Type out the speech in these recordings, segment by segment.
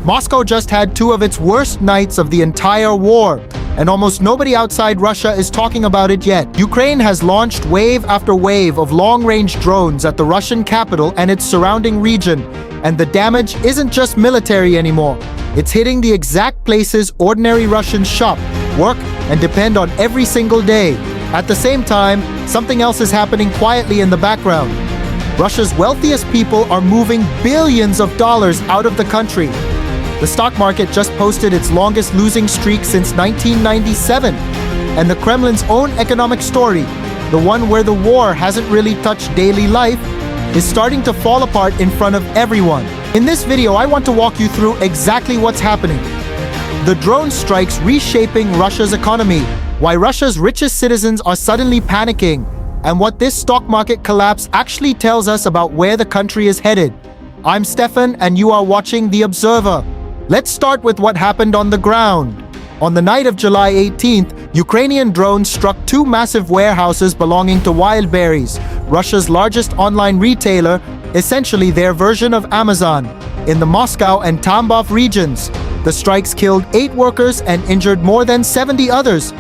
Moscow just had two of its worst nights of the entire war, and almost nobody outside Russia is talking about it yet. Ukraine has launched wave after wave of long-range drones at the Russian capital and its surrounding region, and the damage isn't just military anymore. It's hitting the exact places ordinary Russians shop, work, and depend on every single day. At the same time, something else is happening quietly in the background. Russia's wealthiest people are moving billions of dollars out of the country. The stock market just posted its longest losing streak since 1997. And the Kremlin's own economic story, the one where the war hasn't really touched daily life, is starting to fall apart in front of everyone. In this video, I want to walk you through exactly what's happening. The drone strikes reshaping Russia's economy, why Russia's richest citizens are suddenly panicking, and what this stock market collapse actually tells us about where the country is headed. I'm Stefan, and you are watching The Observer. Let's start with what happened on the ground. On the night of July 18th, Ukrainian drones struck two massive warehouses belonging to Wildberries, Russia's largest online retailer, essentially their version of Amazon, in the Moscow and Tambov regions. The strikes killed 8 workers and injured more than 70 others.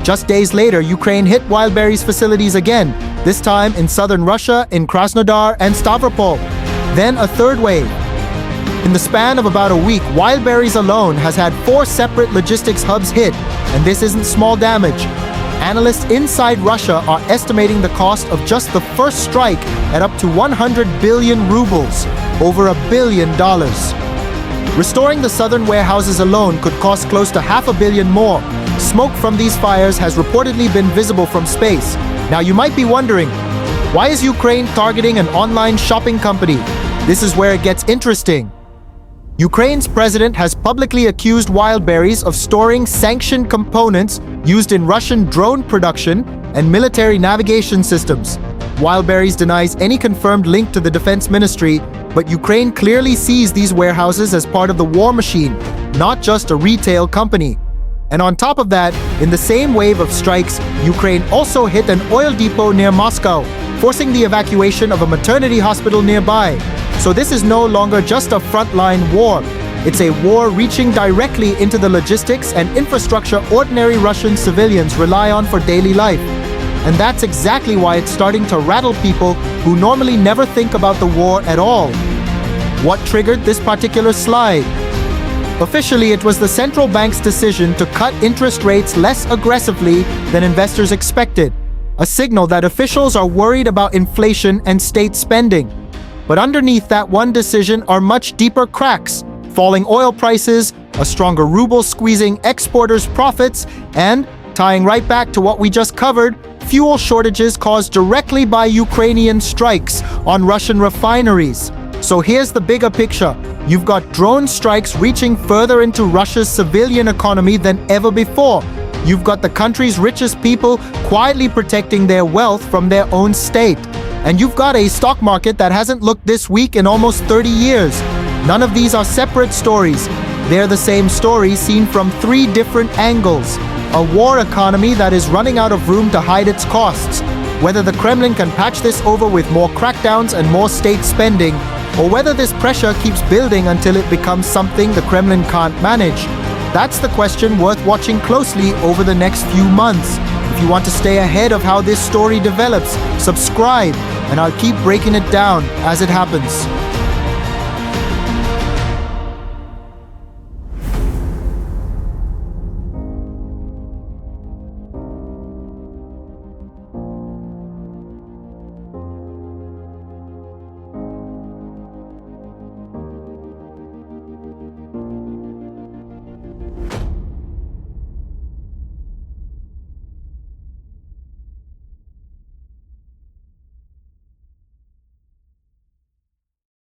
Just days later, Ukraine hit Wildberries facilities again, this time in southern Russia, in Krasnodar and Stavropol. Then a third wave. In the span of about a week, Wildberries alone has had 4 separate logistics hubs hit, and this isn't small damage. Analysts inside Russia are estimating the cost of just the first strike at up to 100 billion rubles, over $1 billion. Restoring the southern warehouses alone could cost close to $500 million more. Smoke from these fires has reportedly been visible from space. Now you might be wondering, why is Ukraine targeting an online shopping company? This is where it gets interesting. Ukraine's president has publicly accused Wildberries of storing sanctioned components used in Russian drone production and military navigation systems. Wildberries denies any confirmed link to the defense ministry, but Ukraine clearly sees these warehouses as part of the war machine, not just a retail company. And on top of that, in the same wave of strikes, Ukraine also hit an oil depot near Moscow, forcing the evacuation of a maternity hospital nearby. So this is no longer just a frontline war. It's a war reaching directly into the logistics and infrastructure ordinary Russian civilians rely on for daily life. And that's exactly why it's starting to rattle people who normally never think about the war at all. What triggered this particular slide? Officially, it was the central bank's decision to cut interest rates less aggressively than investors expected, a signal that officials are worried about inflation and state spending. But underneath that one decision are much deeper cracks: falling oil prices, a stronger ruble squeezing exporters' profits, and, tying right back to what we just covered, fuel shortages caused directly by Ukrainian strikes on Russian refineries. So here's the bigger picture. You've got drone strikes reaching further into Russia's civilian economy than ever before. You've got the country's richest people quietly protecting their wealth from their own state. And you've got a stock market that hasn't looked this weak in almost 30 years. None of these are separate stories. They're the same story seen from 3 different angles. A war economy that is running out of room to hide its costs. Whether the Kremlin can patch this over with more crackdowns and more state spending, or whether this pressure keeps building until it becomes something the Kremlin can't manage. That's the question worth watching closely over the next few months. If you want to stay ahead of how this story develops, subscribe, and I'll keep breaking it down as it happens.